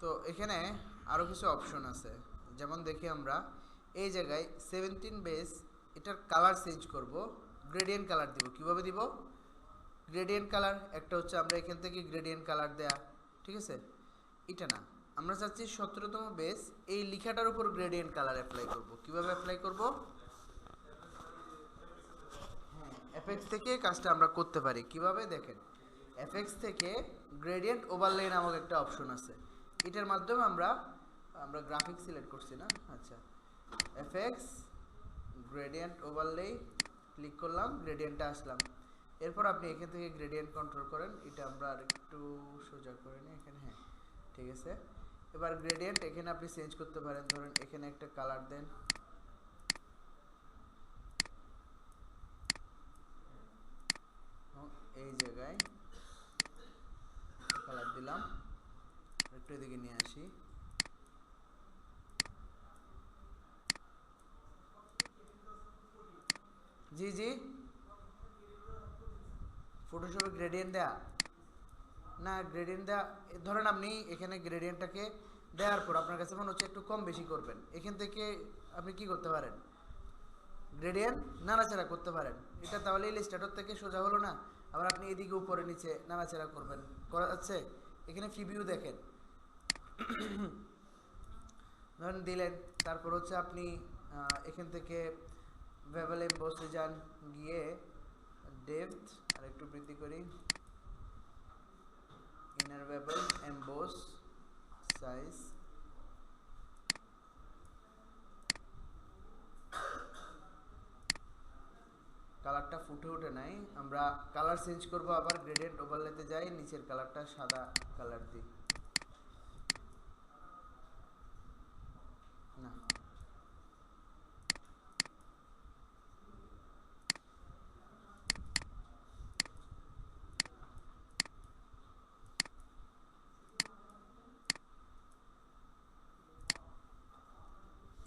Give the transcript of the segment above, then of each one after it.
তো এখানে আরও কিছু অপশন আছে, যেমন দেখি আমরা এই জায়গায় 17 বেস এটার কালার চেঞ্জ করব, গ্রেডিয়েন্ট কালার দিব। কিভাবে দিব? গ্রেডিয়েন্ট কালার একটা হচ্ছে আমরা এখান থেকে গ্রেডিয়েন্ট কালার দেয়া, ঠিক আছে? এটা না, আমরা চাচ্ছি 17তম বেস এই লেখাটার উপর গ্রেডিয়েন্ট কালার অ্যাপ্লাই করব। কিভাবে অ্যাপ্লাই করব? এফএক্স থেকে কাজটা আমরা করতে পারি। কিভাবে দেখেন, এফএক্স থেকে গ্রেডিয়েন্ট ওভারলে নামক একটা অপশন আছে, এটার মাধ্যমে আমরা গ্রাফিক্স সিলেক্ট করছি না, আচ্ছা, এফএক্স গ্রেডিয়েন্ট ওভারলে ক্লিক করলাম, গ্রেডিয়েন্টটা আসলাম। এরপর আপনি এখান থেকে গ্রেডিয়েন্ট কন্ট্রোল করেন, এটা আমরা আরেকটু সোজা করে নিই এখানে, হ্যাঁ ঠিক আছে। এবার গ্রেডিয়েন্ট এখানে আপনি চেঞ্জ করতে পারেন, ধরেন এখানে একটা কালার দেন, এই জায়গায় কালার দিলাম, একটু এদিকে নিয়ে আসি, জি জি, ফটোশপে গ্রেডিয়েন্ট দেয়া না, গ্রেডিয়েন্ট দেওয়া, ধরেন আপনি এখানে গ্রেডিয়েন্টটাকে দেওয়ার পর আপনার কাছে মনে হচ্ছে একটু কম বেশি করবেন, এখান থেকে আপনি কি করতে পারেন? গ্রেডিয়েন্ট নাড়াচাড়া করতে পারেন। এটা তাহলে ইলাস্ট্রেটর থেকে সোজা হলো না? আবার আপনি এদিকে উপরে নিচে নাড়াচাড়া করবেন, করা যাচ্ছে? এখানে প্রিভিউ দেখেন, ধরেন দিলেন, তারপর হচ্ছে আপনি এখান থেকে বেভেল এমবসে যান, গিয়ে ডেপথ আর একটু বৃদ্ধি করি, ইনার বেভেল এমবস সাইজ, কালারটা ফুটে ওঠে নাই, আমরা কালার চেঞ্জ করব, আবার গ্রেডিয়েন্ট ওভারলেতে যাই, নিচের কালারটা সাদা কালার দিই, না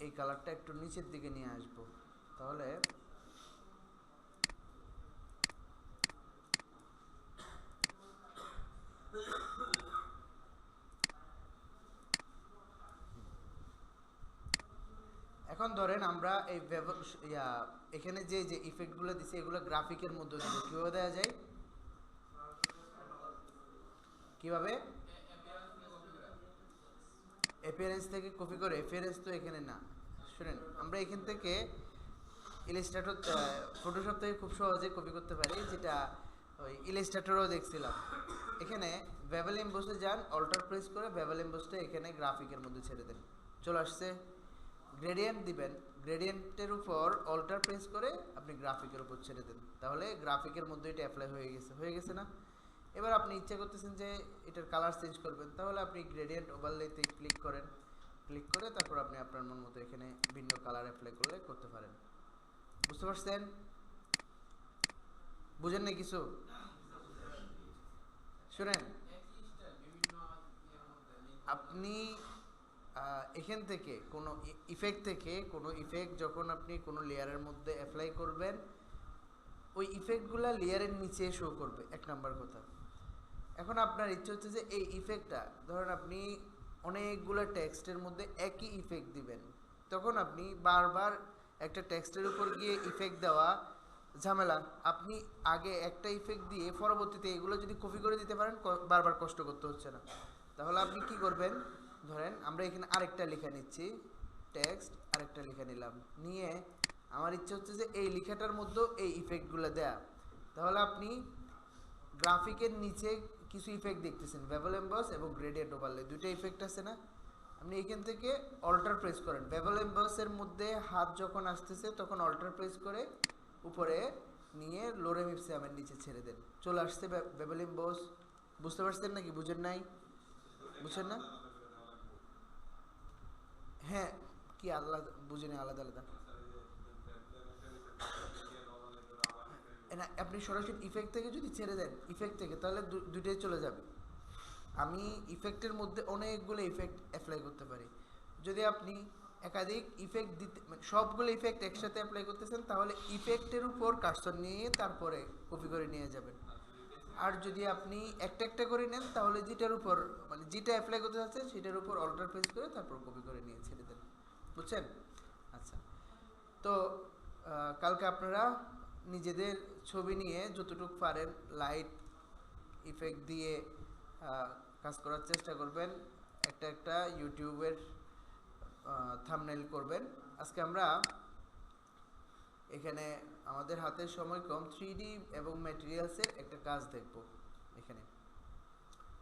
এই কালারটা একটু নিচের দিকে নিয়ে আসবো, তাহলে এখন ধরেন আমরা এই এখানে যে যে ইফেক্টগুলো দিছি এগুলো গ্রাফিকের মধ্যে দিব, কীভাবে দেওয়া যায়? কিভাবে? অ্যাপিয়ারেন্স থেকে কপি করে, অ্যাপিয়ারেন্স তো এখানে না, শুনেন, আমরা এখান থেকে ইলাস্ট্রেটর ফটোশপ থেকে খুব সহজে কপি করতে পারি, যেটা ওই ইলাস্ট্রেটরও দেখছিলাম। এখানে বেভেল এমবসে যান, অল্টার প্রেস করে বেভেল এমবসটা এখানে গ্রাফিকের মধ্যে ছেড়ে দেন, চলে আসছে। গ্রেডিয়েন্ট দিবেন, গ্রেডিয়েন্টের উপর অল্টার প্রেস করে আপনি গ্রাফিকের উপর ছেড়ে দেন, তাহলে গ্রাফিকের মধ্যে এটা অ্যাপ্লাই হয়ে গেছে না? এবার আপনি ইচ্ছা করতেছেন যে এটার কালার চেঞ্জ করবেন, তাহলে আপনি গ্রেডিয়েন্ট ওভারলেতে ক্লিক করেন, ক্লিক করে তারপর আপনি আপনার মন মতো এখানে ভিন্ন কালার অ্যাপ্লাই করলে করতে পারেন। বুঝতে পারছেন? বুঝেন না কিছু? শুনেন, আপনি এখান থেকে কোনো ইফেক্ট থেকে কোনো ইফেক্ট যখন আপনি কোনো লেয়ারের মধ্যে অ্যাপ্লাই করবেন, ওই ইফেক্টগুলো লেয়ারের নিচে শো করবে, এক নাম্বার কথা। এখন আপনার ইচ্ছে হচ্ছে যে এই ইফেক্টটা, ধরেন আপনি অনেকগুলো টেক্সটের মধ্যে একই ইফেক্ট দিবেন, তখন আপনি বারবার একটা টেক্সটের উপর গিয়ে ইফেক্ট দেওয়া ঝামেলা। আপনি আগে একটা ইফেক্ট দিয়ে পরবর্তীতে এগুলো যদি কপি করে দিতে পারেন, বারবার কষ্ট করতে হচ্ছে না। তাহলে আপনি কি করবেন, ধরেন আমরা এখানে আরেকটা লেখা নিচ্ছি, টেক্সট আরেকটা লেখা নিলাম, নিয়ে আমার ইচ্ছে হচ্ছে যে এই লেখাটার মধ্যেও এই ইফেক্টগুলো দেয়া, তাহলে আপনি গ্রাফিকের নিচে কিছু ইফেক্ট দেখতেছেন, বেভেল এমবস এবং গ্রেডিয়েন্ট ওভারলে, দুটো ইফেক্ট আছে না? আপনি এখান থেকে অল্টার প্রেস করেন, বেভেল এমবসের মধ্যে হাত যখন আসতেছে তখন অল্টার প্রেস করে উপরে নিয়ে লোরেম ইপসিয়ামের নিচে ছেড়ে দেন, চলে আসছে বেভেল এমবস। বুঝতে পারছেন নাকি বুঝেন নাই? বুঝছেন না? হ্যাঁ, কি আলাদা বুঝেনি, আলাদা আলাদা না, আপনি সরাসরি ইফেক্ট থেকে যদি ছেড়ে দেন, ইফেক্ট থেকে, তাহলে দুইটাই চলে যাবে। আমি ইফেক্টের মধ্যে অনেকগুলো ইফেক্ট অ্যাপ্লাই করতে পারি, যদি আপনি একাধিক ইফেক্ট দিতে, মানে সবগুলো ইফেক্ট একসাথে অ্যাপ্লাই করতেছেন, তাহলে ইফেক্টের উপর কার্সর নিয়ে তারপরে কপি করে নিয়ে যাবেন। আর যদি আপনি একটা একটা করে নেন তাহলে যেটার উপর মানে যেটা অ্যাপ্লাই করতে যাচ্ছেন সেটার উপর অল্টার প্রেস করে তারপর কপি করে নিয়ে ছেড়ে দেন। বুঝছেন? আচ্ছা, তো কালকে আপনারা নিজেদের ছবি নিয়ে যতটুকু পারেন লাইট ইফেক্ট দিয়ে কাজ করার চেষ্টা করবেন। একটা একটা ইউটিউবের থাম্বনেল করবেন। আজকে আমরা এখানে আমাদের হাতে সময় কম, 3D এবং ম্যাটেরিয়ালসের একটা কাজ দেখব এখানে,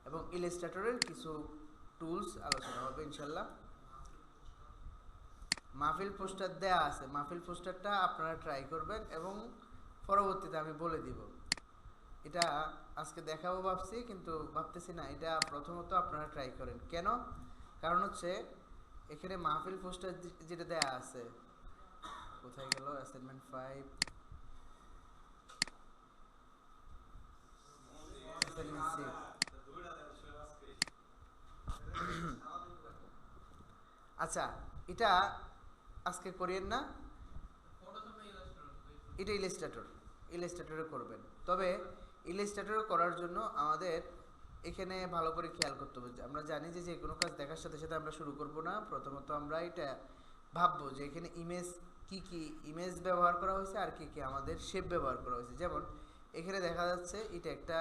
এবং ইলাস্ট্রেটরের কিছু টুলস আলোচনা হবে ইনশাল্লাহ। মাহফিল পোস্টার দেয়া আছে, মাহফিল পোস্টারটা আপনারা ট্রাই করবেন এবং পরবর্তীতে আমি বলে দিব। এটা আজকে দেখাবো ভাবছি, কিন্তু ভাবতেছি না, এটা প্রথমত আপনারা ট্রাই করেন। কেন? কারণ হচ্ছে এখানে মাহফিল পোস্টার যেটা দেয়া আছে, কোথায় গেল অ্যাসাইনমেন্ট 5, অ্যাসাইনমেন্ট 6। আচ্ছা, এটা আজকে করিয়েন না, এটা ইলাস্ট্রেটরে করবেন। তবে ইলাস্ট্রেটরে করার জন্য আমাদের এখানে ভালো করে খেয়াল করতে হবে। আমরা জানি যে যে কোনো কাজ দেখার সাথে সাথে আমরা শুরু করব না। প্রথমত আমরা এটা ভাববো যে এখানে ইমেজ কি কি ইমেজ ব্যবহার করা হয়েছে আর কি কি আমাদের শেপ ব্যবহার করা হয়েছে। যেমন এখানে দেখা যাচ্ছে এটা একটা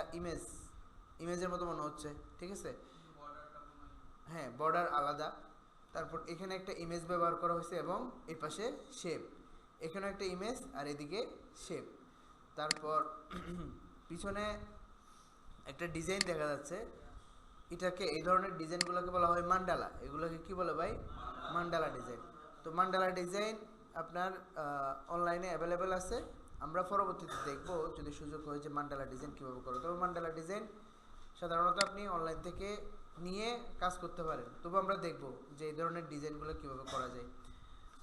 ইমেজের মতো মনে হচ্ছে, ঠিক আছে? হ্যাঁ, বর্ডার আলাদা। তারপর এখানে একটা ইমেজ ব্যবহার করা হয়েছে এবং এর পাশে শেপ, এখানে একটা ইমেজ আর এদিকে শেপ। তারপর পিছনে একটা ডিজাইন দেখা যাচ্ছে, এটাকে এই ধরনের ডিজাইনগুলোকে বলা হয় মান্ডালা। এগুলোকে কি বলে ভাই? মান্ডালা ডিজাইন। তো মান্ডালা ডিজাইন আপনার অনলাইনে অ্যাভেলেবেল আছে। আমরা পরবর্তীতে দেখব যদি সুযোগ হয় যে মান্ডালা ডিজাইন কীভাবে করো। তবে মান্ডালা ডিজাইন সাধারণত আপনি অনলাইন থেকে নিয়ে কাজ করতে পারেন। তবু আমরা দেখব যে এই ধরনের ডিজাইনগুলো কীভাবে করা যায়।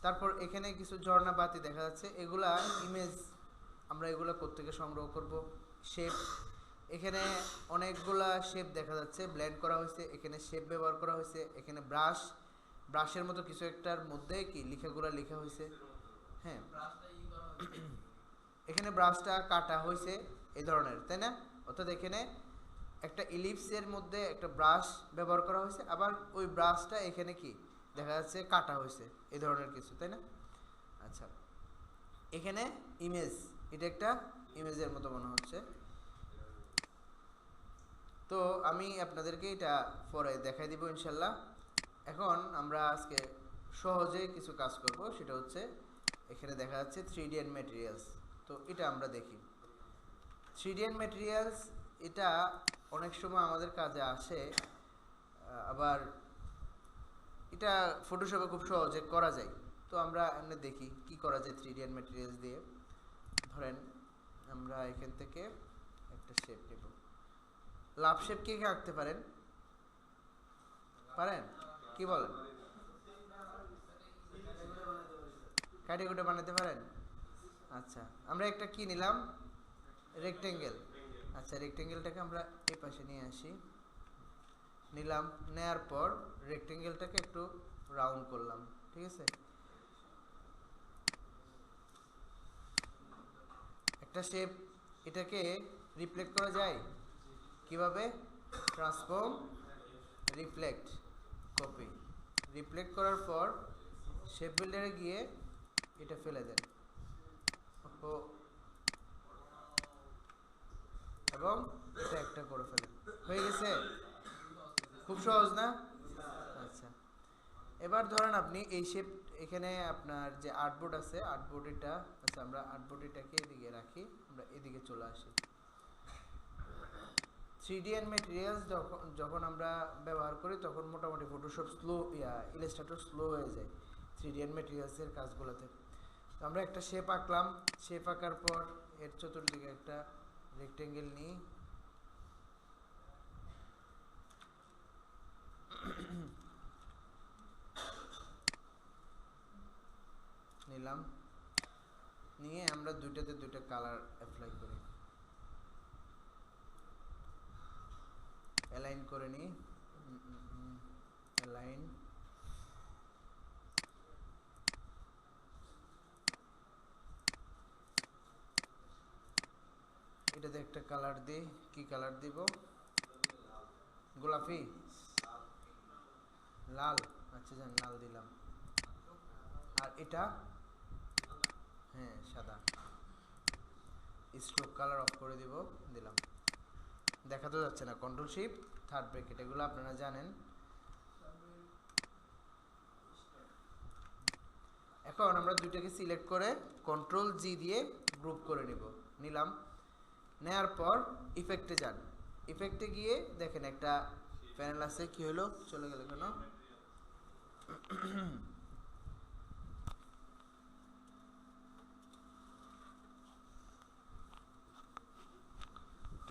তারপর এখানে কিছু ঝর্ণা বাতি দেখা যাচ্ছে, এগুলা ইমেজ। আমরা এগুলো কোত্থেকে সংগ্রহ করব? শেপ, এখানে অনেকগুলা শেপ দেখা যাচ্ছে ব্লেন্ড করা হয়েছে। এখানে শেপ ব্যবহার করা হয়েছে। এখানে ব্রাশের মতো কিছু একটার মধ্যে কি লেখাগুলো লেখা হয়েছে। হ্যাঁ, এখানে ব্রাশটা কাটা হয়েছে এই ধরনের, তাই না? অর্থাৎ এখানে একটা ইলিপসের মধ্যে একটা ব্রাশ ব্যবহার করা হয়েছে, আবার ওই ব্রাশটা এখানে কি দেখা যাচ্ছে কাটা হয়েছে, এই ধরনের কিছু, তাই না? আচ্ছা, এখানে ইমেজ, এটা একটা ইমেজের মতো মনে হচ্ছে। তো আমি আপনাদেরকে এটা পরে দেখাই দিব ইনশাল্লাহ। এখন আমরা আজকে সহজে কিছু কাজ করব, সেটা হচ্ছে এখানে দেখা যাচ্ছে 3D and ম্যাটেরিয়ালস। তো এটা আমরা দেখি 3D and ম্যাটেরিয়ালস। এটা অনেক সময় আমাদের কাজে আসে, আবার এটা ফটোশপে খুব সহজে করা যায়। তো আমরা এমনি দেখি কি করা যায় 3D and ম্যাটেরিয়ালস দিয়ে। ধরেন আমরা এখান থেকে একটা শেপ নেব। লাভ শেপ কে কে আঁকতে পারেন? পারেন? কি বলেন? কাটে কুটে বানাতে পারেন? আচ্ছা, আমরা একটা কি নিলাম? রেক্টেঙ্গেল। আচ্ছা, রেক্টেঙ্গেলটাকে আমরা এই পাশে নিয়ে আসি। নিলাম, নেয়ার পর রেক্টেঙ্গেলটাকে একটু রাউন্ড করলাম, ঠিক আছে? একটা শেপ, এটাকে রিফ্লেক্ট করা যায় কিভাবে? Transform, reflect, copy. রিফ্লেক্ট করার পর শেপ বিল্ডারে গিয়ে এটা ফেলে দেন এবং এটা একটা করে ফেলেন। হয়ে গেছে? খুব সহজ না? আচ্ছা, এবার ধরেন আপনি এই শেপ, এখানে আপনার যে আর্টবোর্ড আছে, আর্টবোর্ড এটা, আচ্ছা আমরা আর্টবোর্ড এটাকে এদিকে রাখি, আমরা এদিকে চলে আসি। 3D and ম্যাটেরিয়ালস যখন আমরা ব্যবহার করি তখন মোটামুটি ফটোশপ স্লো, ইলাস্ট্রেটর স্লো হয়ে যায় 3D and ম্যাটেরিয়ালসের কাজগুলোতে। তো আমরা একটা শেপ আঁকলাম, শেপ আঁকার পর এর চতুর্দিকে একটা রেক্টেঙ্গেল নিই। নিলাম, নিয়ে আমরা দুইটাতে দুইটা কালার অ্যাপ্লাই করি, অ্যালাইন করে নিই। অ্যালাইন, এটা এটাতে একটা কালার দিই, কি কালার দিব? গোলাপি, লাল, আচ্ছা যান লাল দিলাম। আর এটা হ্যাঁ সাদা। স্ট্রোক কালার অফ করে দিব, দিলাম। দেখা তো যাচ্ছে না, কন্ট্রোল শিফট থার্ড ব্র্যাকেট, এগুলো আপনারা জানেন। এখন আমরা দুইটাকে সিলেক্ট করে কন্ট্রোল জি দিয়ে গ্রুপ করে নিলাম। নেয়ার পর ইফেক্টে যান। ইফেক্টে গিয়ে দেখেন একটা প্যানেল আছে, কি হলো চলে গেল কেন?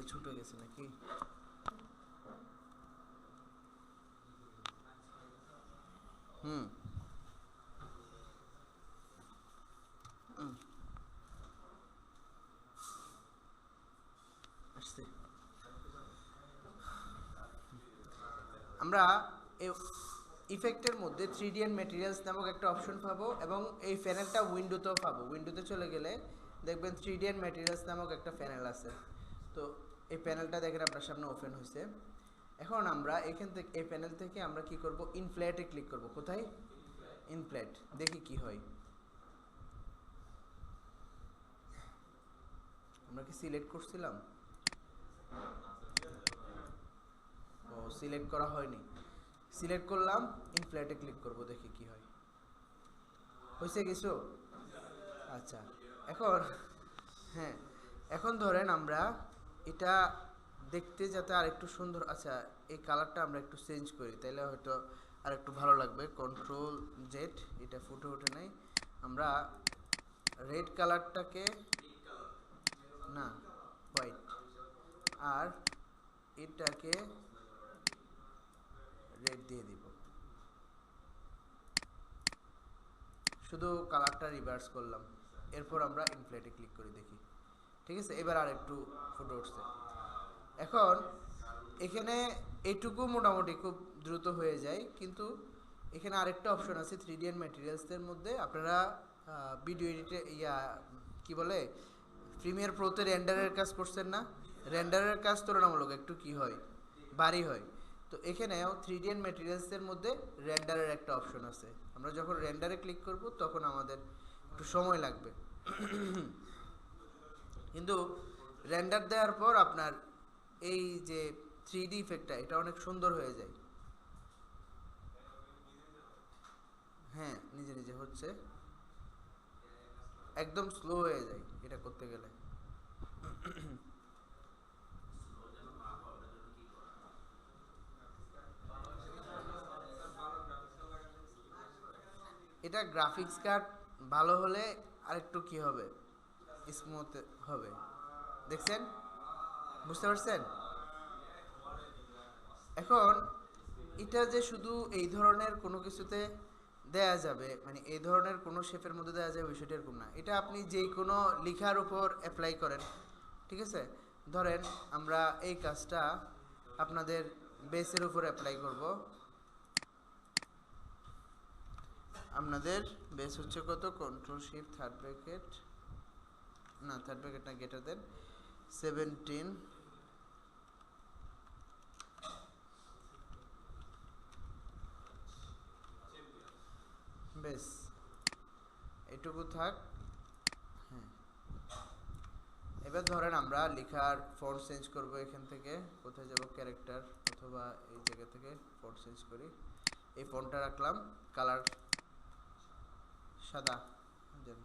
ছুটে গেছে নাকি? আসছে। আমরা এই ইফেক্টের মধ্যে 3D and ম্যাটেরিয়ালস নামক একটা অপশন পাবো, এবং এই প্যানেলটা উইন্ডোতেও পাবো। উইন্ডোতে চলে গেলে দেখবেন 3D and ম্যাটেরিয়ালস নামক একটা প্যানেল আছে। তো এই প্যানেলটা দেখেন আপনার সামনে ওপেন হয়েছে। এখন আমরা এখান থেকে, এই প্যানেল থেকে আমরা কি করব? ইনফ্ল্যাটে ক্লিক করব। কোথায়? ইনফ্ল্যাট। দেখি কি হয়। আমরা কি সিলেক্ট করছিলাম? ও সিলেক্ট করা হয়নি। সিলেক্ট করলাম, ইনফ্ল্যাটে ক্লিক করব, দেখি কি হয়। হয়েছে কিছু? আচ্ছা এখন হ্যাঁ, এখন ধরেন আমরা এটা দেখতে যাতে আর একটু সুন্দর, আচ্ছা এই কালারটা আমরা একটু চেঞ্জ করি, তাইলে হয়তো আর একটু ভালো লাগবে। কন্ট্রোল জেড, এটা ফুটে ওঠে নাই। আমরা রেড কালারটাকে, না হোয়াইট, আর এটাকে রেড দিয়ে দিব। শুধু কালারটা রিভার্স করলাম। এরপর আমরা ইনফ্ল্যাটে ক্লিক করে দেখি, ঠিক আছে? এবার আর একটু ফুটে উঠছে। এখন এখানে এইটুকু মোটামুটি খুব দ্রুত হয়ে যায়, কিন্তু এখানে আরেকটা অপশন আছে 3D and ম্যাটেরিয়ালসের মধ্যে। আপনারা ভিডিও এডিটে কি বলে, প্রিমিয়ার প্রোতে রেন্ডারের কাজ করছেন না? রেন্ডারের কাজ তুলনামূলক একটু কি হয়, ভারী হয়। তো এখানেও 3D and ম্যাটেরিয়ালসের মধ্যে রেন্ডারের একটা অপশন আছে। আমরা যখন রেন্ডারে ক্লিক করব তখন আমাদের একটু সময় লাগবে, কিন্তু রেন্ডার দেওয়ার পর আপনার এই যে 3D ইফেক্টটা, এটা অনেক সুন্দর হয়ে যায়। হ্যাঁ নিজে নিজে হচ্ছে, একদম স্লো হয়ে যায় এটা করতে গেলে। এটা গ্রাফিক্স কার্ড ভালো হলে আরেকটু কি হবে, স্মুথ হবে। দেখছেন? বুঝতে পারছেন? এখন এটা যে শুধু এই ধরনের কোনো কিছুতে দেয়া যাবে, মানে এই ধরনের কোনো শেপের মধ্যে দেওয়া যাবে বিষয়টা এরকম না। এটা আপনি যে কোনো লেখার উপর অ্যাপ্লাই করেন, ঠিক আছে? ধরেন আমরা এই কাজটা আপনাদের বেসের উপর অ্যাপ্লাই করব। আপনাদের বেস হচ্ছে কত? কন্ট্রোল শিফট থার্ড ব্র্যাকেট, না থার্ড ব্র্যাকেট না, গ্রেটার দেন 17। বেশ এটুকু থাক। হ্যাঁ, এবার ধরেন আমরা লেখার ফন্ট চেঞ্জ করব। এখান থেকে কোথায় যাব? ক্যারেক্টার, অথবা এই জায়গা থেকে ফন্ট চেঞ্জ করি। এই ফন্টটা রাখলাম, কালার সাদা,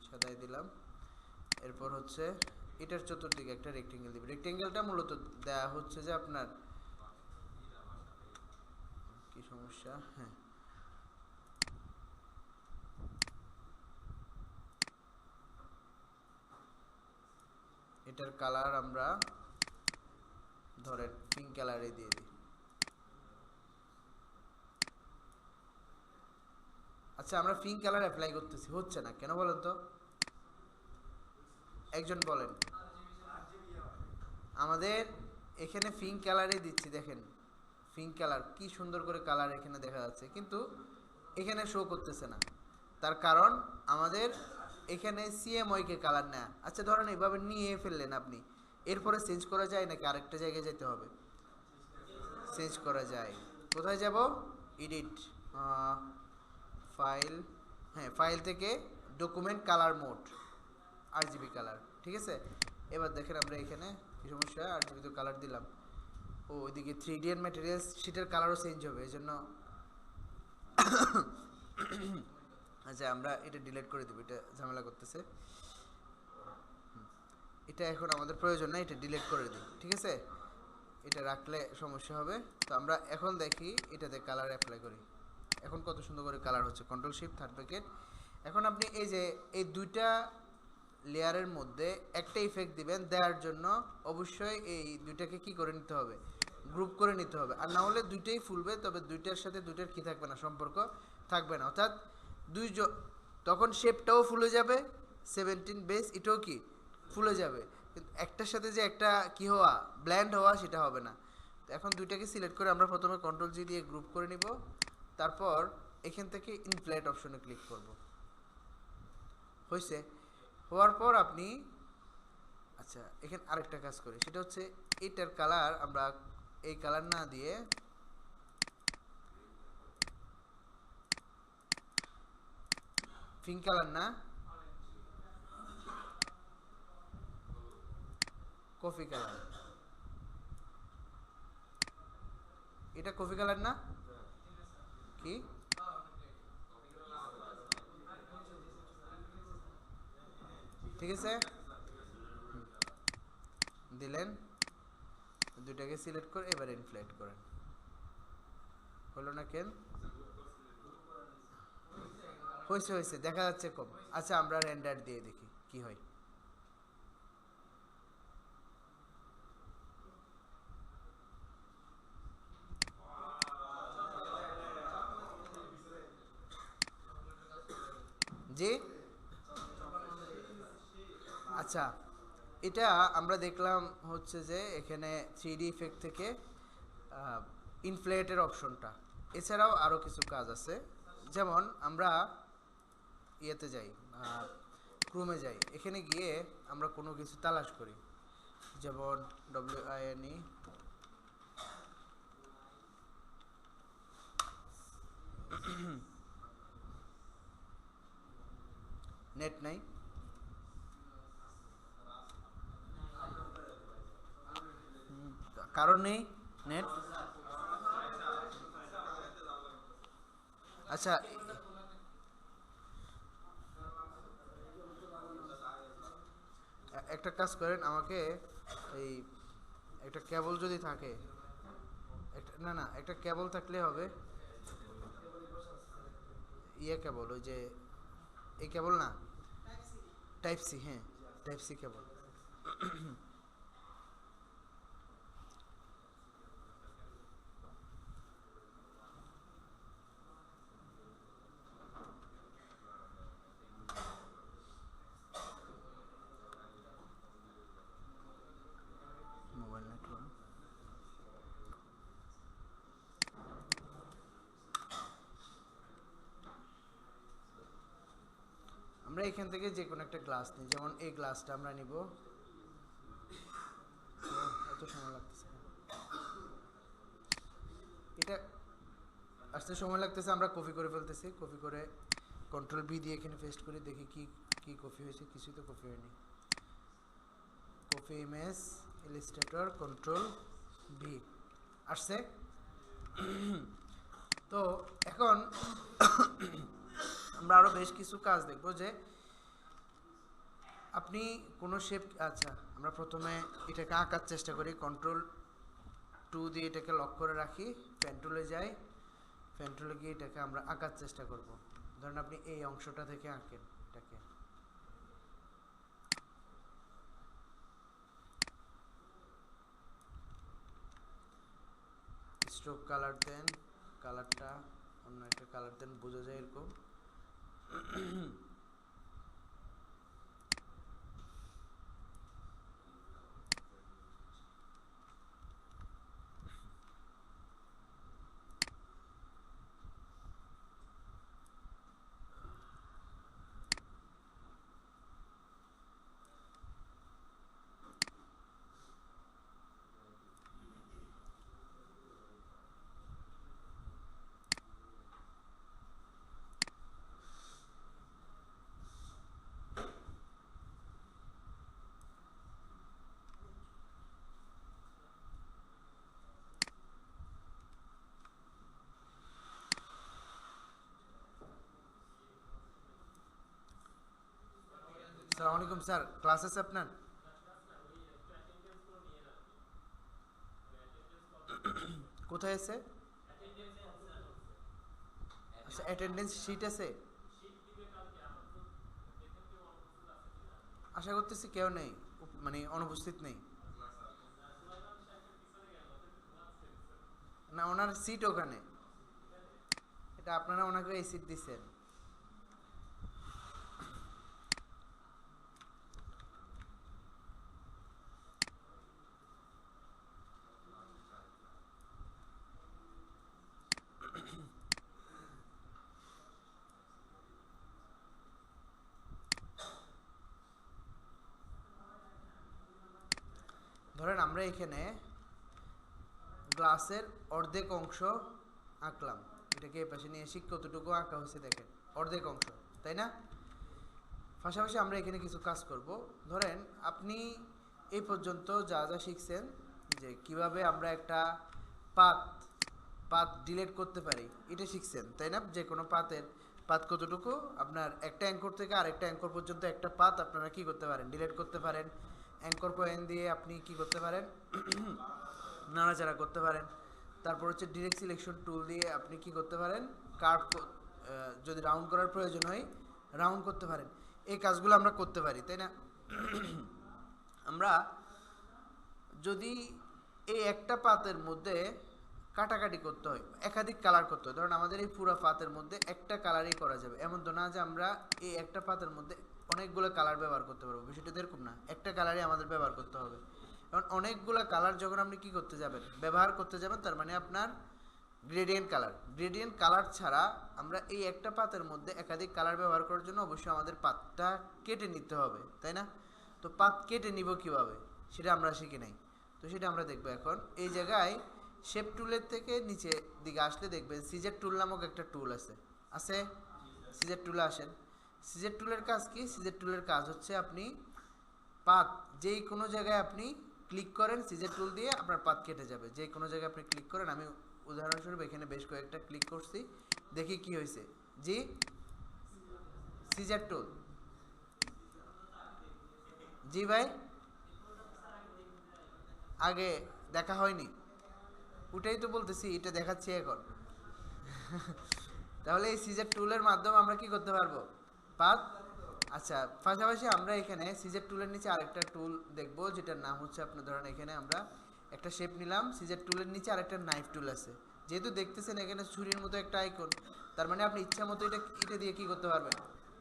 সাদাই দিলাম। এরপর হচ্ছে এটার চতুর্দিকে একটা রেক্টেঙ্গেল দিব। রেক্টেঙ্গেলটা মূলত দেয়া হচ্ছে যে আপনার কি সমস্যা, হ্যাঁ এটার কালার আমরা ধরেন পিঙ্ক কালারে দিয়ে দিই। আচ্ছা আমরা পিঙ্ক কালার অ্যাপ্লাই করতেছি, হচ্ছে না কেন বলেন তো? একজন বলেন। আমাদের এখানে পিঙ্ক কালারে দিচ্ছি, দেখেন পিঙ্ক কালার কি সুন্দর করে কালার এখানে দেখা যাচ্ছে, কিন্তু এখানে শো করতেছে না। তার কারণ আমাদের এখানে সিএমওয়াই কে কালার নেয়। আচ্ছা ধরেন এইভাবে নিয়ে ফেললেন আপনি, এরপরে চেঞ্জ করা যায় নাকি আরেকটা জায়গায় যেতে হবে? চেঞ্জ করা যায়। কোথায় যাব? এডিট, ফাইল, হ্যাঁ ফাইল থেকে document colour mode, RGB colour, ঠিক আছে। এবার দেখেন আমরা এখানে কি সমস্যা, আরজিবি তো কালার দিলাম, ও ওইদিকে 3D এর ম্যাটেরিয়ালস সেটার কালারও চেঞ্জ হবে, এই জন্য আচ্ছা আমরা এটা ডিলিট করে দেবো, এটা ঝামেলা করতেছে, এটা এখন আমাদের প্রয়োজন নাই, এটা ডিলিট করে দিই, ঠিক আছে। এটা রাখলে সমস্যা হবে। তো আমরা এখন দেখি এটাতে কালার অ্যাপ্লাই করি। এখন কত সুন্দর করে কালার হচ্ছে, কন্ট্রোল শিফট থার্ড ব্র্যাকেট। এখন আপনি এই যে এই দুইটা লেয়ারের মধ্যে একটা ইফেক্ট দিবেন, দেওয়ার জন্য অবশ্যই এই দুইটাকে কি করে নিতে হবে, গ্রুপ করে নিতে হবে, আর না হলে দুইটাই ফুলবে, তবে দুইটার সাথে দুইটার কি থাকবে না, সম্পর্ক থাকবে না, অর্থাৎ তখন শেপটাও ফুলে যাবে, 17 বেস এটাও কি ফুলে যাবে, কিন্তু একটার সাথে যে একটা কি হওয়া, ব্ল্যান্ড হওয়া, সেটা হবে না। তো এখন দুইটাকে সিলেক্ট করে আমরা প্রথমে কন্ট্রোল জি দিয়ে গ্রুপ করে নিব, তারপর এখান থেকে ইনফ্লেট অপশনে ক্লিক করব, হয়েছে। হওয়ার পর আপনি, আচ্ছা এখানে আরেকটা কাজ করি, সেটা হচ্ছে এটার কালার আমরা এই কালার না দিয়ে পিঙ্ক কালার না, কফি কালার, এটা কফি কালার না কি, ঠিক আছে দিলেন, দুইটাকে সিলেক্ট করে এবার ইনফ্লেট করেন, হলো না কেন, হয়েছে হয়েছে, দেখা যাচ্ছে কম। আচ্ছা আমরা রেন্ডার দিয়ে দেখি কি হয়। জি আচ্ছা, এটা আমরা দেখলাম হচ্ছে যে এখানে 3D ইফেক্ট থেকে ইনফ্লেটের অপশনটা, এছাড়াও আরও কিছু কাজ আছে, যেমন আমরা ইয়েতে যাই, ক্রোমে যাই, এখানে গিয়ে আমরা কোনো কিছু তালাশ করি, যেমন WINE, নেট নাই, কারণ নেই নেট। আচ্ছা একটা কাজ করেন, আমাকে এই একটা কেবল যদি থাকে, একটা না না একটা কেবল থাকলে হবে, ইয়ে কেবল, ওই যে এই কেবল না, টাইপ সি, হ্যাঁ type C cable. Mobile network, আমরা এখান থেকে যে কোনো একটা গ্লাস নিই, যেমন এই গ্লাসটা আমরা নিব, এত সময় লাগতেছে, এটা আসতে সময় লাগতেছে, আমরা কপি করে ফেলতেছি, কপি করে কন্ট্রোল বি দিয়ে এখানে পেস্ট করে দেখি কি কি কপি হয়েছে, কিছুই তো কপি হয়নি, copy image illustrator control B আসছে। তো এখন আমরা আরও বেশ কিছু কাজ দেখব, যে আপনি কোনো শেপ, আচ্ছা আমরা প্রথমে এটাকে আঁকার চেষ্টা করি, কন্ট্রোল 2 দিয়ে এটাকে লক করে রাখি, পেন টুলে যাই, পেন টুলে গিয়ে এটাকে আমরা আঁকার চেষ্টা করব, ধরেন আপনি এই অংশটা থেকে আঁকেন এটাকে, স্ট্রোক কালার দেন, কালারটা অন্য একটা কালার দেন, বোঝা যায় এরকম। আলাইকুম স্যার, ক্লাস আছে আপনার? কোথায় আছে? আচ্ছা, অ্যাটেন্ডেন্স শিট আছে? আশা করতেছি কেউ নেই, মানে অনুপস্থিত নেই। না, ওনার সিট ওখানে। এটা আপনারা ওনাকে এই সিট দিচ্ছেন। ধরেন আমরা এখানে গ্লাসের অর্ধেক অংশ আঁকলাম, এটাকে এই পাশে নিয়ে এসে কতটুকু আঁকা হয়েছে দেখেন, অর্ধেক অংশ, তাই না? পাশাপাশি আমরা এখানে কিছু কাজ করব। ধরেন আপনি এই পর্যন্ত যা যা শিখছেন, যে কিভাবে আমরা একটা পাত পাত ডিলিট করতে পারি, এটা শিখছেন, তাই না? যে কোনো পাত কতটুকু, আপনার একটা অ্যাঙ্কর থেকে আরেকটা অ্যাঙ্কর পর্যন্ত একটা পাত আপনারা কি করতে পারেন, ডিলিট করতে পারেন। অ্যাঙ্কর পয়েন্ট দিয়ে আপনি কি করতে পারেন, নাড়াচাড়া করতে পারেন। তারপর হচ্ছে ডিরেক্ট সিলেকশন টুল দিয়ে আপনি কি করতে পারেন, কার্ভ, যদি রাউন্ড করার প্রয়োজন হয় রাউন্ড করতে পারেন। এই কাজগুলো আমরা করতে পারি, তাই না? আমরা যদি এই একটা পাতের মধ্যে কাটাকাটি করতে হয়, একাধিক কালার করতে হয়, ধরুন আমাদের এই পুরো পাতের মধ্যে একটা কালারই করা যাবে, এমন তো না যে আমরা এই একটা পাতের মধ্যে অনেকগুলো কালার ব্যবহার করতে পারবো, বিষয়টা এরকম না, একটা কালারই আমাদের ব্যবহার করতে হবে। কারণ অনেকগুলো কালার যখন আপনি কি করতে যাবেন, ব্যবহার করতে যাবেন, তার মানে আপনার গ্রেডিয়েন্ট কালার ছাড়া আমরা এই একটা পাতের মধ্যে একাধিক কালার ব্যবহার করার জন্য অবশ্যই আমাদের পাতটা কেটে নিতে হবে, তাই না? তো পাত কেটে নিব কিভাবে, সেটা আমরা শিখি নাই। তো সেটা আমরা দেখবো এখন। এই জায়গায় শেপ টুলের থেকে নিচে দিকে আসলে দেখবেন সিজের টুল নামক একটা টুল আছে। সিজের টুলে আসেন। সিজের টুলের কাজ কি? সিজের টুলের কাজ হচ্ছে আপনি পাত যেই কোনো জায়গায় আপনি ক্লিক করেন, সিজের টুল দিয়ে আপনার পাত কেটে যাবে। যে কোনো জায়গায় আপনি ক্লিক করেন, আমি উদাহরণস্বরূপ এখানে বেশ কয়েকটা ক্লিক করছি, দেখি কি হয়েছে। জি, সিজার টুল। জি ভাই, আগে দেখা হয়নি, ওটাই তো বলতেছি, এটা দেখাচ্ছি এখন। তাহলে এই সিজার টুলের মাধ্যমে আমরা কি করতে পারবো, পাত। আচ্ছা, পাশাপাশি আমরা এখানে সিজার টুলের নিচে আরেকটা টুল দেখব, যেটার নাম হচ্ছে, আপনার ধরেন এখানে আমরা একটা শেপ নিলাম, সিজার টুলের নিচে আরেকটা নাইফ টুল আছে। যেহেতু দেখতেছেন এখানে ছুরির মতো একটা আইকন, তার মানে আপনি ইচ্ছা মতো এটা দিয়ে কি করতে পারবেন,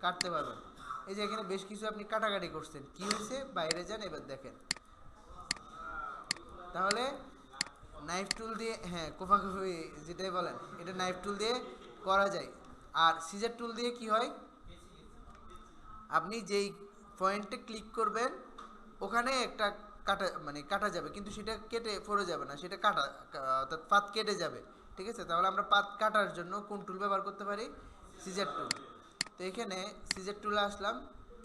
কাটতে পারবেন। এই যে এখানে বেশ কিছু আপনি কাটাকাটি করছেন, কি হয়েছে, বাইরে যান, এবার দেখেন। তাহলে নাইফ টুল দিয়ে, হ্যাঁ, কোফাকুফি যেটাই বলেন, এটা নাইফ টুল দিয়ে করা যায়। আর সিজার টুল দিয়ে কি হয়, আপনি যেই পয়েন্টে ক্লিক করবেন ওখানে একটা কাটা যাবে, কিন্তু সেটা কেটে পড়ে যাবে না, সেটা অর্থাৎ পাত কেটে যাবে। ঠিক আছে, তাহলে আমরা পাত কাটার জন্য কোন টুল ব্যবহার করতে পারি, সিজার টুল। তো এখানে সিজার টুলে আসলাম,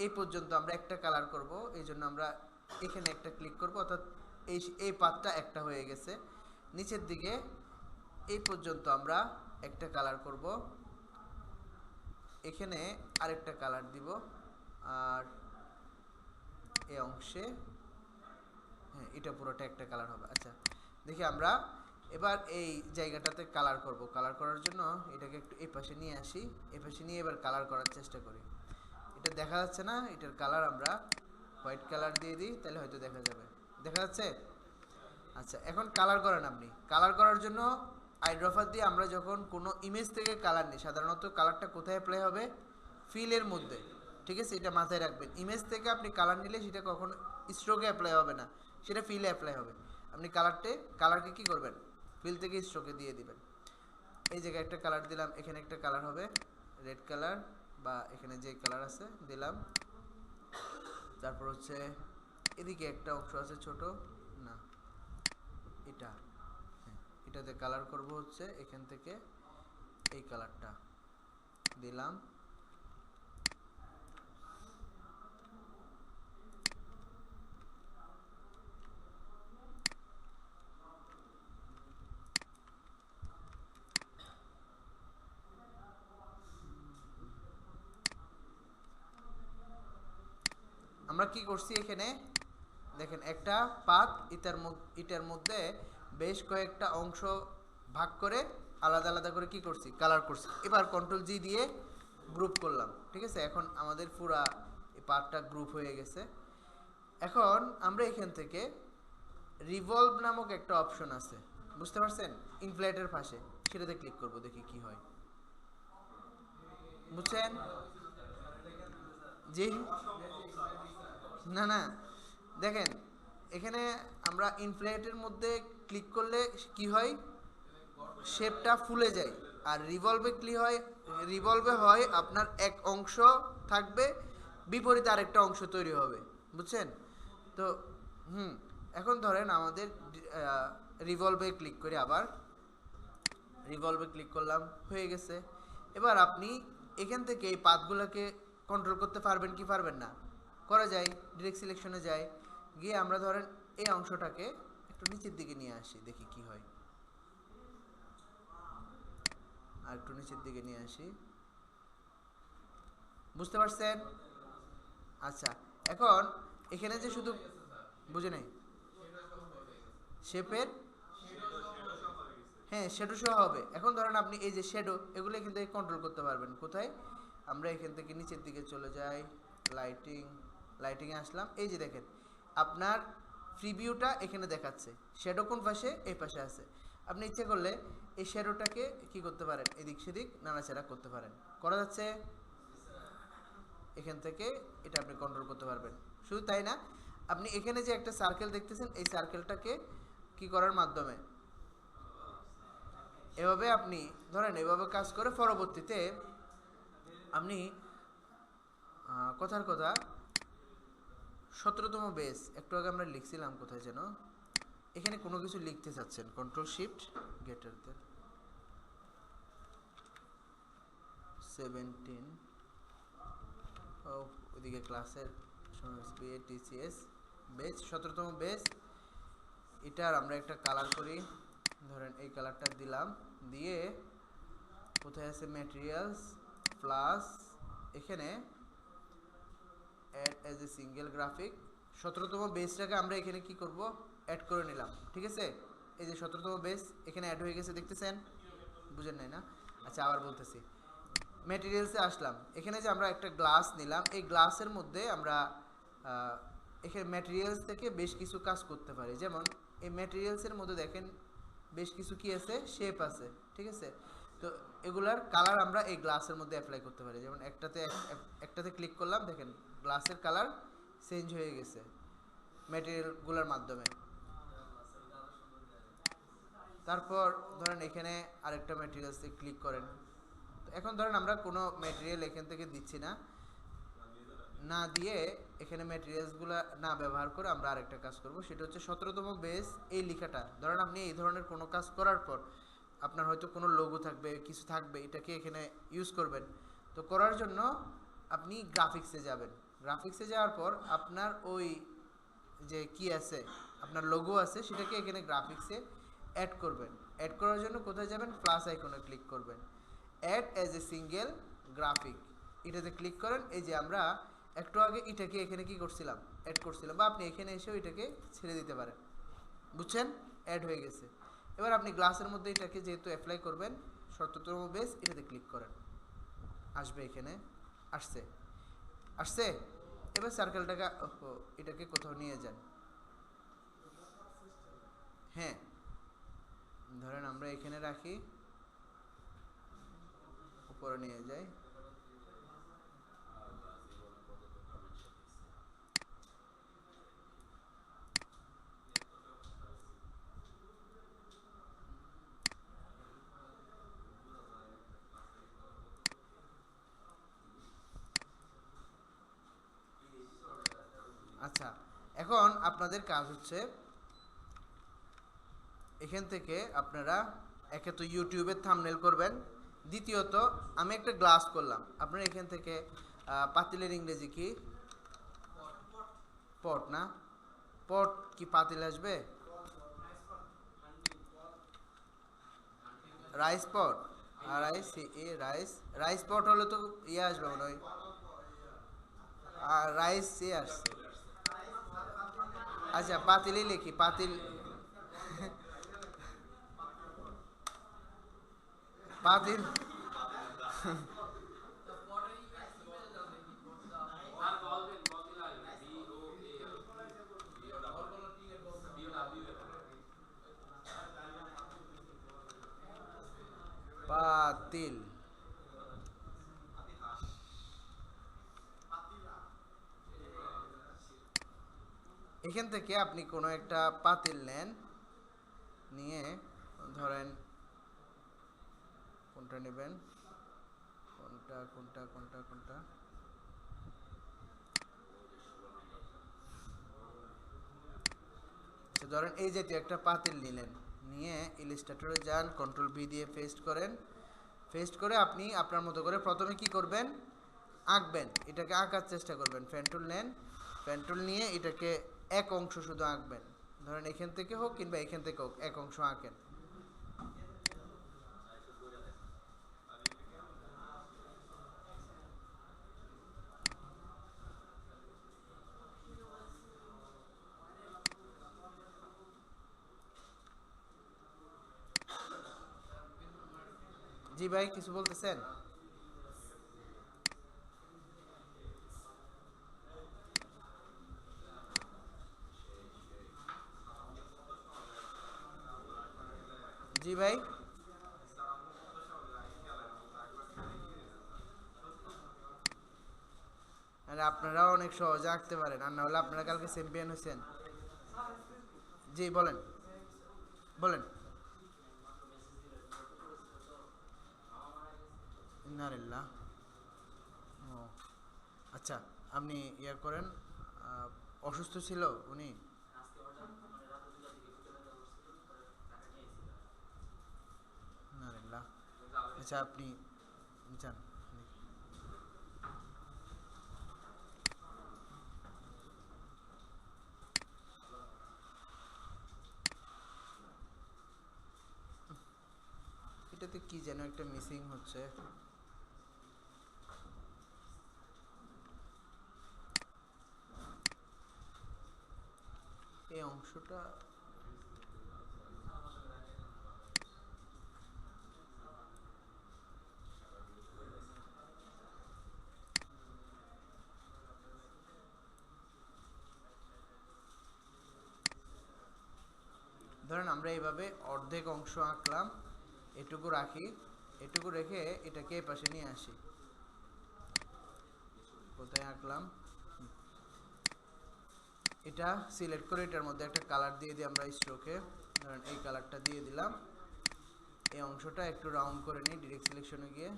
এই পর্যন্ত আমরা একটা কালার করব, এই জন্য আমরা এখানে একটা ক্লিক করব, অর্থাৎ এই পাতটা একটা হয়ে গেছে। নিচের দিকে এই পর্যন্ত আমরা একটা কালার করব, এখানে আরেকটা কালার দিব, আর এই অংশে, হ্যাঁ, এটা পুরোটা একটা কালার হবে। আচ্ছা, দেখি আমরা এবার এই জায়গাটাতে কালার করব। কালার করার জন্য এটাকে একটু এই পাশে নিয়ে আসি, এই পাশে নিয়ে এবার কালার করার চেষ্টা করি। এটা দেখা যাচ্ছে না, এটার কালার আমরা হোয়াইট কালার দিয়ে দিই, তাহলে হয়তো দেখা যাবে। দেখা যাচ্ছে? আচ্ছা, এখন কালার করেন আপনি। কালার করার জন্য আইড্রপার দিয়ে আমরা যখন কোনো ইমেজ থেকে কালার নিই, সাধারণত কালারটা কোথায় অ্যাপ্লাই হবে, ফিলের মধ্যে। ঠিক আছে, এটা মাথায় রাখবেন। ইমেজ থেকে আপনি কালার নিলে সেটা কখনো স্ট্রোকে অ্যাপ্লাই হবে না, সেটা ফিলে অ্যাপ্লাই হবে। আপনি কালারকে কি করবেন, ফিল থেকে স্ট্রোকে দিয়ে দিবেন। এই জায়গায় একটা কালার দিলাম, এখানে একটা কালার হবে রেড কালার, বা এখানে যে কালার আছে দিলাম। তারপর হচ্ছে এদিকে একটা অংশ আছে ছোট, না এটা, হ্যাঁ, এটাতে কালার করব হচ্ছে এখান থেকে এই কালারটা দিলাম। আমরা কি করছি এখানে দেখেন একটা পাত ইটার মধ্যে বেশ কয়েকটা অংশ ভাগ করে আলাদা আলাদা করে কি করছি কালার করছি। এবার কন্ট্রোল জি দিয়ে গ্রুপ করলাম, ঠিক আছে। এখন আমাদের পুরা এই পার্টটা গ্রুপ হয়ে গেছে। এখন আমরা এখান থেকে রিভলভ নামক একটা অপশন আছে, বুঝতে পারছেন, ইনফ্লেটের পাশে, সেটাতে ক্লিক করব, দেখি কি হয়। বুঝছেন? জি না না, দেখেন এখানে আমরা ইনফ্লেটের মধ্যে ক্লিক করলে কি হয়, শেপটা ফুলে যায়। আর রিভলভে হয় আপনার এক অংশ থাকবে, বিপরীতে আরেকটা অংশ তৈরি হবে, বুঝছেন তো। এখন ধরেন আমাদের রিভলভে ক্লিক করি, আবার রিভলভে ক্লিক করলাম, হয়ে গেছে। এবার আপনি এখান থেকে এই পাথগুলোকে কন্ট্রোল করতে পারবেন কি পারবেন না, করা যায়। ডিরেক্ট সিলেকশনে যায়, গিয়ে আমরা ধরেন এই অংশটাকে একটু নিচের দিকে নিয়ে আসি, দেখি কি হয়। আর একটু নিচের দিকে নিয়ে আসি, বুঝতে পারছেন? আচ্ছা, এখন এখানে যে শুধু বুঝে নেই শেপের, হ্যাঁ শ্যাডো সহ হবে। এখন ধরেন আপনি এই যে শ্যাডো, এগুলো কিন্তু কন্ট্রোল করতে পারবেন কোথায়, আমরা এখান থেকে নিচের দিকে চলে যাই, লাইটিংয়ে আসলাম। এই যে দেখেন আপনার প্রিভিউটা এখানে দেখাচ্ছে, শ্যাডো কোন পাশে, এই পাশে আছে। আপনি ইচ্ছে করলে এই শ্যাডোটাকে কি করতে পারেন, এদিক সেদিক নাড়াচাড়া করতে পারেন, করা যাচ্ছে। এখান থেকে এটা আপনি কন্ট্রোল করতে পারবেন। শুধু তাই না, আপনি এখানে যে একটা সার্কেল দেখতেছেন, এই সার্কেলটাকে কি করার মাধ্যমে, এভাবে আপনি ধরেন এভাবে কাজ করে পরবর্তীতে আপনি কথার কথা 17তম বেস, একটু আগে আমরা লিখছিলাম কোথায় যেন, এখানে কোনো কিছু লিখতে চাচ্ছেন, কন্ট্রোল শিফট গেটার দেন 17, ওইদিকে ক্লাসের টিসিএস বেস 17তম বেস, এটার আমরা একটা কালার করি, ধরেন এই কালারটা দিলাম, দিয়ে কোথায় আছে ম্যাটেরিয়ালস প্লাস এখানে add as a single graphic, 17তম বেসটাকে আমরা এখানে কি করব, অ্যাড করে নিলাম, ঠিক আছে। এই যে 17তম বেস এখানে অ্যাড হয়ে গেছে, দেখতেছেন, বুঝেন নাই না? আচ্ছা আবার বলতেছি, ম্যাটেরিয়ালসে আসলাম, এখানে যে আমরা একটা গ্লাস নিলাম, এই গ্লাসের মধ্যে আমরা এখানে ম্যাটেরিয়ালস থেকে বেশ কিছু কাজ করতে পারি। যেমন এই ম্যাটেরিয়ালসের মধ্যে দেখেন বেশ কিছু কি আছে, শেপ আছে, ঠিক আছে। তো এগুলার কালার আমরা এই গ্লাসের মধ্যে অ্যাপ্লাই করতে পারি। যেমন একটাতে ক্লিক করলাম, দেখেন গ্লাসের কালার চেঞ্জ হয়ে গেছে ম্যাটেরিয়ালগুলোর মাধ্যমে। তারপর ধরেন এখানে আরেকটা ম্যাটেরিয়ালসে ক্লিক করেন, এখন ধরেন আমরা কোনো ম্যাটেরিয়াল এখান থেকে দিচ্ছি না দিয়ে এখানে ম্যাটেরিয়ালসগুলো না ব্যবহার করে আমরা আরেকটা কাজ করব, সেটা হচ্ছে 17তম বেস। এই লেখাটা ধরেন আপনি এই ধরনের কোনো কাজ করার পর আপনার হয়তো কোনো লোগো থাকবে, কিছু থাকবে, এটাকে এখানে ইউজ করবেন। তো করার জন্য আপনি গ্রাফিক্সে যাবেন, গ্রাফিক্সে যাওয়ার পর আপনার ওই যে কি আছে, আপনার লোগো আছে, সেটাকে এখানে গ্রাফিক্সে অ্যাড করবেন। অ্যাড করার জন্য কোথায় যাবেন, প্লাস আইকনে ক্লিক করবেন, add as a single graphic, এটাতে ক্লিক করেন। এই যে আমরা একটু আগে এটাকে এখানে কি করছিলাম, অ্যাড করছিলাম, বা আপনি এখানে এসেও এটাকে ছেড়ে দিতে পারেন, বুঝছেন, অ্যাড হয়ে গেছে। এবার আপনি গ্লাসের মধ্যে এটাকে যেহেতু অ্যাপ্লাই করবেন, 17তম বেস, এটাতে ক্লিক করেন, আসবে, এখানে আসছে। এবার সার্কেলটাকে এটাকে কোথাও নিয়ে যান, হ্যাঁ ধরেন আমরা এখানে রাখি, উপরে নিয়ে যাই, আচ্ছা। এখন আপনাদের কাজ হচ্ছে এখান থেকে আপনারা একে তো ইউটিউবের থাম্বনেল করবেন, দ্বিতীয়ত আমি একটা গ্লাস করলাম, আপনারা এখান থেকে পাতিলের ইংরেজি কি, পট না, পট কি পাতিল আসবে, রাইস পট, আর রাইস পট হলে তো ইয়ে আসবে মনে হয়, আর রাইস আসছে, আচ্ছা পাতিলই লিখি, পাতিল। পাতিল। পাতিল। এখান থেকে আপনি কোনো একটা পাতিল নেন, নিয়ে ধরেন কোনটা নেবেন, কোনটা আচ্ছা ধরেন এই জাতীয় একটা পাতিল নিলেন, নিয়ে ইলিস্ট্রেটরে যান, কন্ট্রোল ভি দিয়ে পেস্ট করেন। পেস্ট করে আপনি আপনার মতো করে প্রথমে কি করবেন, আঁকবেন, এটাকে আঁকার চেষ্টা করবেন। পেন টুল নেন, পেন টুল নিয়ে এটাকে এক অংশ শুধু আঁকবেন, ধরেন এখান থেকে হোক কিংবা এখান থেকে হোক এক অংশ আঁকেন। জি ভাই কিছু বলতেছেন? জি ভাই। আরে আপনারাও অনেক সহজে আঁকতে পারেন, আর না হলে আপনারা কালকে চ্যাম্পিয়ন হয়েছেন। জি বলেন, বলেন। ইন্নালিল্লাহ। ও আচ্ছা, আপনি ইয়ে করেন, অসুস্থ ছিল উনি? ইন্নালিল্লাহ। আচ্ছা আপনি যান। এটাতে কি যেন একটা মিসিং হচ্ছে। এই অংশটা ধরেন আমরা এইভাবে অর্ধেক অংশ আঁকলাম, এটুকু রাখি, এটুকু রেখে এটাকে এই পাশে নিয়ে আসি। কোথায় আঁকলাম, এটা সিলেক্ট করে এটার মধ্যে একটা কালার দিয়ে দিই আমরা স্ট্রোকে, ধরেন এই কালারটা দিয়ে দিলাম। এই অংশটা একটু রাউন্ড করে নিই ডিরেক্ট সিলেকশনে গিয়ে।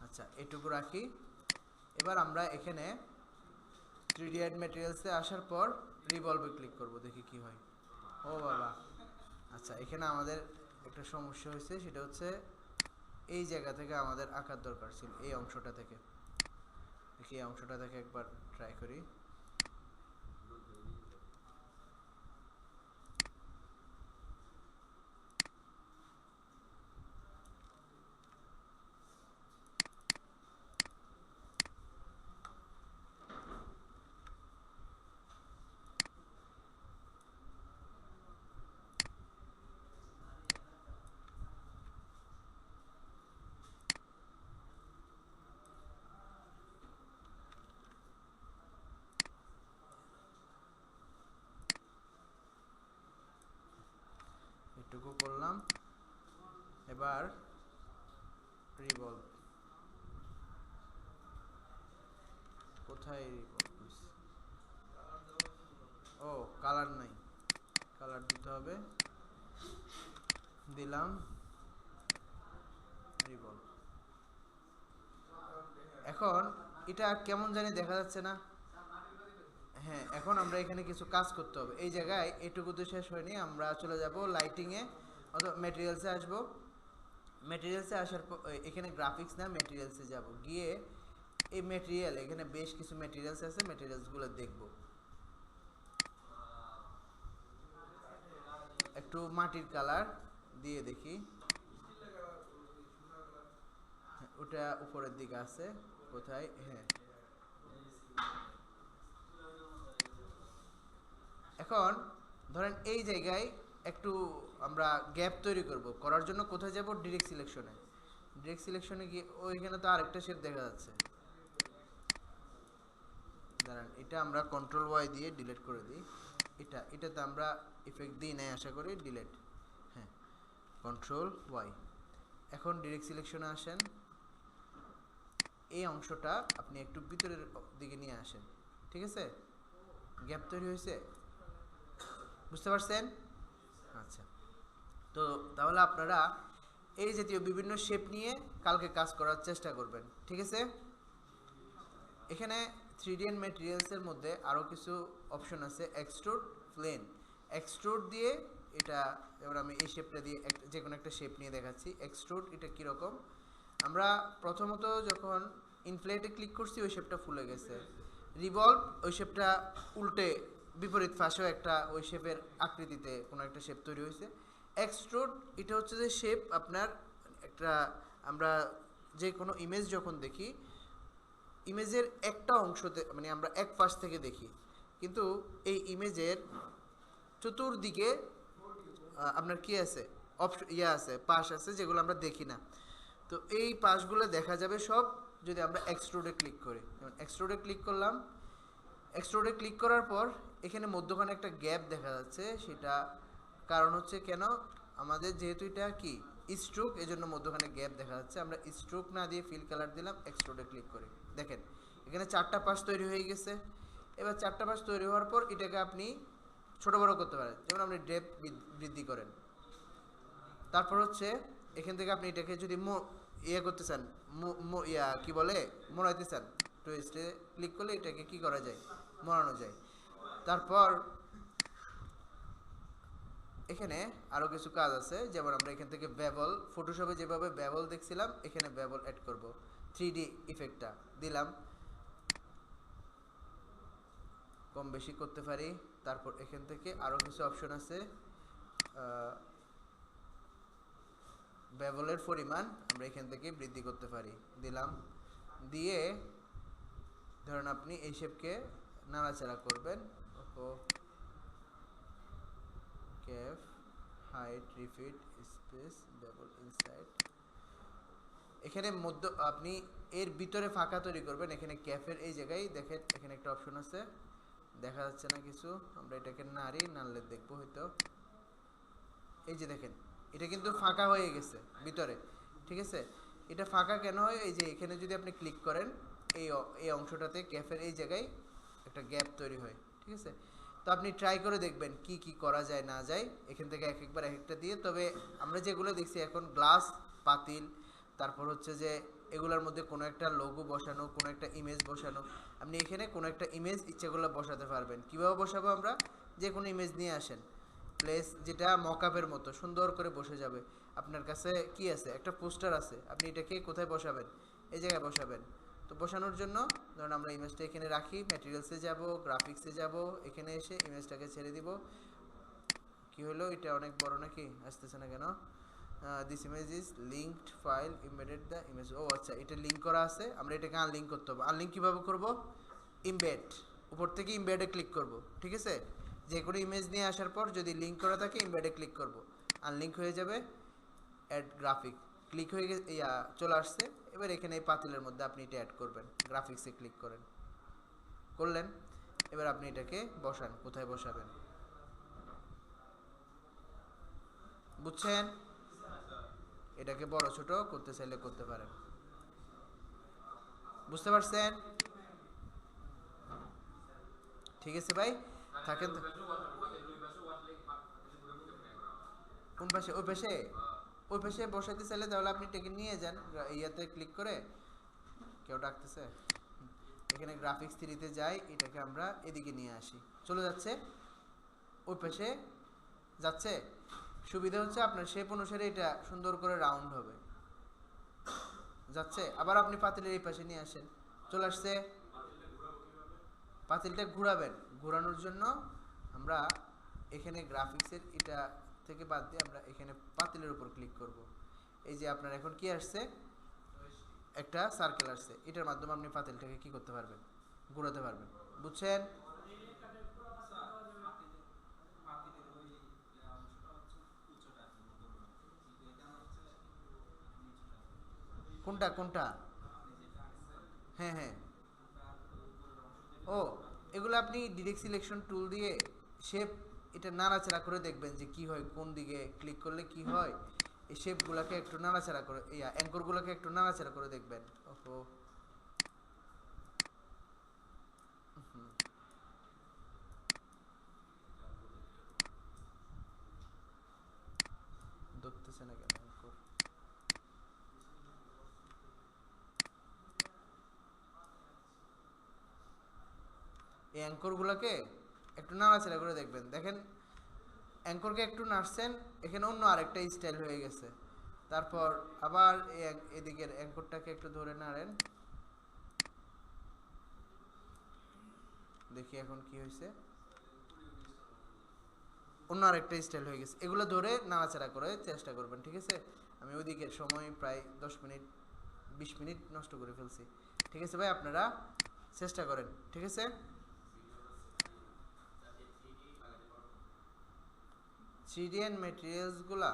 আচ্ছা এটুকু রাখি। এবার আমরা এখানে 3D add materials এ আসার পর রিভলভে ক্লিক করব, দেখি কি হয়। ও বাবা, আচ্ছা এখানে আমাদের একটা সমস্যা হয়েছে, সেটা হচ্ছে এই জায়গা থেকে আমাদের আঁকার দরকার ছিল, এই অংশটা থেকে। দেখি এই অংশটা থেকে একবার ট্রাই করি। এটুকু করলাম, এবার রিভলভ, কোথায় রিভলভ? ও কালার নাই, কালার দিতে হবে, দিলাম রিভলভ। এখন এটা কেমন জানি দেখা যাচ্ছে না? হ্যাঁ এখন আমরা এখানে কিছু কাজ করতে হবে। এই জায়গায় এটুকু তো শেষ হয়নি, আমরা চলে যাব লাইটিংয়ে অথবা মেটেরিয়ালসে আসব। মেটেরিয়ালসে আসার পর এখানে গ্রাফিক্স না, মেটেরিয়ালসে যাব, গিয়ে এই মেটেরিয়াল, এখানে বেশ কিছু মেটেরিয়ালস আছে, মেটেরিয়ালসগুলো দেখব। একটু মাটির কালার দিয়ে দেখি, ওটা উপরের দিকে আছে কোথায়, হ্যাঁ। এখন ধরেন এই জায়গায় একটু আমরা গ্যাপ তৈরি করব, করার জন্য কোথায় যাব, ডিরেক্ট সিলেকশনে। ডিরেক্ট সিলেকশনে গিয়ে ওইখানে তো আরেকটা শেপ দেখা যাচ্ছে, দাঁড়ান এটা আমরা কন্ট্রোল ওয়াই দিয়ে ডিলিট করে দিই। এটাতে আমরা ইফেক্ট দিই নাই আশা করি, ডিলিট, হ্যাঁ কন্ট্রোল ওয়াই। এখন ডিরেক্ট সিলেকশনে আসেন, এই অংশটা আপনি একটু ভিতরের দিকে নিয়ে আসেন, ঠিক আছে? গ্যাপ তৈরি হয়েছে, বুঝতে পারছেন? আচ্ছা, তো তাহলে আপনারা এই জাতীয় বিভিন্ন শেপ নিয়ে কালকে কাজ করার চেষ্টা করবেন, ঠিক আছে? এখানে 3D এন্ড ম্যাটেরিয়ালসের মধ্যে আরও কিছু অপশন আছে, এক্সট্রুড, প্লেন। এক্সট্রুড দিয়ে এটা, এবার আমি এই শেপটা দিয়ে যে কোনো একটা শেপ নিয়ে দেখাচ্ছি। এক্সট্রুড এটা কীরকম, আমরা প্রথমত যখন ইনফ্লেটে ক্লিক করছি ওই শেপটা ফুলে গেছে। রিভলভ, ওই শেপটা উল্টে বিপরীত পাশেও একটা ওই শেপের আকৃতিতে কোনো একটা শেপ তৈরি হয়েছে। এক্সট্রুড এটা হচ্ছে যে শেপ আপনার একটা, আমরা যে কোনো ইমেজ যখন দেখি, ইমেজের একটা অংশতে মানে আমরা এক পাশ থেকে দেখি, কিন্তু এই ইমেজের চতুর্দিকে আপনার কি আছে, আছে, পাশ আছে, যেগুলো আমরা দেখি না। তো এই পাশগুলো দেখা যাবে সব যদি আমরা এক্সট্রুডে ক্লিক করি। যেমন এক্সট্রুডে ক্লিক করলাম, এক্সট্রুডে ক্লিক করার পর এখানে মধ্যখানে একটা গ্যাপ দেখা যাচ্ছে, সেটা কারণ হচ্ছে কেন, আমাদের যেহেতু এটা কি স্ট্রোক, এজন্য মধ্যখানে গ্যাপ দেখা যাচ্ছে। আমরা স্ট্রোক না দিয়ে ফিল কালার দিলাম, এক্সট্রুডে ক্লিক করি, দেখেন এখানে 4টা পাশ তৈরি হয়ে গেছে। এবার 4টা পাশ তৈরি হওয়ার পর এটাকে আপনি ছোট বড় করতে পারেন, যেমন আপনি ডেপ বৃদ্ধি করেন। তারপর হচ্ছে এখান থেকে আপনি এটাকে যদি ইয়ে করতে চান, কি বলে, মোড়াইতে চান, টুইস্টে ক্লিক করলে এটাকে কি করা যায়, মোড়ানো যায়। তারপর এখানে আরও কিছু কাজ আছে, যেমন আমরা এখান থেকে বেবল, ফটোশপে যেভাবে বেবল দেখছিলাম এখানে বেবল অ্যাড করব। 3D ইফেক্টটা দিলাম, কম বেশি করতে পারি। তারপর এখান থেকে আরও কিছু অপশন আছে, বেবলের পরিমাণ আমরা এখান থেকে বৃদ্ধি করতে পারি, দিলাম। দিয়ে ধরেন আপনি এই শেপকে নাড়াচাড়া করবেন, cafe height repeat space Bible inside, এখানে মধ্য আপনি এর ভিতরে ফাঁকা তৈরি করবেন। এখানে ক্যাফের এই জায়গায় দেখেন এখানে একটা অপশন আছে, দেখা যাচ্ছে না কিছু, আমরা এটাকে নাড়লে দেখবো হয়তো, এই যে দেখেন এটা কিন্তু ফাঁকা হয়ে গেছে ভিতরে, ঠিক আছে? এটা ফাঁকা কেন হয়, এই যে এখানে যদি আপনি ক্লিক করেন এই অংশটাতে ক্যাফের এই জায়গায় একটা গ্যাপ তৈরি হয়, ঠিক আছে? তো আপনি ট্রাই করে দেখবেন কি কি করা যায় না যায়, এখান থেকে একবার এক একটা দিয়ে। তবে আমরা যেগুলো দেখছি এখন গ্লাস, পাতিল, তারপর হচ্ছে যে এগুলোর মধ্যে কোনো একটা লোগো বসানো, কোনো একটা ইমেজ বসানো, আপনি এখানে কোনো একটা ইমেজ ইচ্ছেগুলো বসাতে পারবেন। কীভাবে বসাবো, আমরা যে কোনো ইমেজ নিয়ে আসেন, প্লেস যেটা মকআপের মতো সুন্দর করে বসে যাবে। আপনার কাছে কি আছে, একটা পোস্টার আছে, আপনি এটাকে কোথায় বসাবেন, এই জায়গায় বসাবেন। তো বসানোর জন্য ধরুন আমরা ইমেজটা এখানে রাখি, ম্যাটেরিয়ালসে যাব, গ্রাফিক্সে যাব, এখানে এসে ইমেজটাকে ছেড়ে দিব। কি হলো, এটা অনেক বড় নাকি, আসতেছে না কেন? This image is linked file embedded the image, ও আচ্ছা এটা লিঙ্ক করা আছে, আমরা এটাকে আনলিঙ্ক করতে হবে। আনলিঙ্ক কীভাবে করব, ইমবেড, উপর থেকে ইমবেডে ক্লিক করব, ঠিক আছে? যে কোনো ইমেজ নিয়ে আসার পর যদি লিঙ্ক করা থাকে ইমবেডে ক্লিক করব, আনলিঙ্ক হয়ে যাবে। অ্যাড গ্রাফিক ক্লিক হয়ে গেছে, চলে আসছে। এবার এখানে এই পাতিলের মধ্যে আপনি এটা অ্যাড করবেন, গ্রাফিক্সে ক্লিক করলেন। এবার আপনি এটাকে বসান, কোথায় বসাবেন, বুঝছেন? এটাকে বড় ছোট করতে চাইলে করতে পারেন, বুঝতে পারছেন? ঠিক আছে ভাই, থাকেন। কোন পাশে, ওই পাশে? ওই পাশে বসাইতে চাইলে তাহলে আপনি টেকে নিয়ে যান, ইয়াতে ক্লিক করে, কেউ ডাকতেছে, এখানে গ্রাফিক্স 3-তে যাই, এটাকে আমরা এদিকে নিয়ে আসি, চলে যাচ্ছে, ওই পাশে যাচ্ছে। সুবিধা হচ্ছে আপনার শেপ অনুসারে এটা সুন্দর করে রাউন্ড হবে, যাচ্ছে। আবার আপনি পাতিলের এই পাশে নিয়ে আসেন, চলে আসছে। পাতিলটা ঘোরাবেন, ঘোরানোর জন্য আমরা এখানে গ্রাফিক্সের এটা থেকে বাদ দিয়ে আমরা এখানে পাতিলের উপর ক্লিক করব। এই যে আপনার এখন কি আসছে, একটা সার্কেল আসছে, এটার মাধ্যমে আপনি পাতিলটাকে কি করতে পারবেন, ঘোরাতে পারবেন। বুঝছেন? কোনটা কোনটা? হ্যাঁ হ্যাঁ। ও, এগুলো আপনি ডিরেক্ট সিলেকশন টুল দিয়ে শেপ এটা নাড়াচাড়া করে দেখবেন যে কি হয়, কোন দিকে ক্লিক করলে কি হয়। এই শেপগুলোকে একটু নাড়াচাড়া করে, এই অ্যাঙ্করগুলোকে একটু নাড়াচাড়া করে দেখবেন। ওহো, ধরতেছে না কেন অ্যাঙ্কর? এই অ্যাঙ্করগুলোকে একটু নাড়াচাড়া করে দেখবেন। দেখেন অ্যাঙ্করকে একটু নাড়ছেন, এখানে অন্য আরেকটা স্টাইল হয়ে গেছে। তারপর আবার এদিকের অ্যাঙ্করটাকে একটু ধরে নাড়েন, দেখি এখন কি হয়েছে, অন্য আরেকটা স্টাইল হয়ে গেছে। এগুলো ধরে নাড়াচাড়া করে চেষ্টা করবেন, ঠিক আছে? আমি ওইদিকে সময় প্রায় 10 মিনিট 20 মিনিট নষ্ট করে ফেলছি। ঠিক আছে ভাই, আপনারা চেষ্টা করেন, ঠিক আছে? 3D and ম্যাটেরিয়ালসগুলা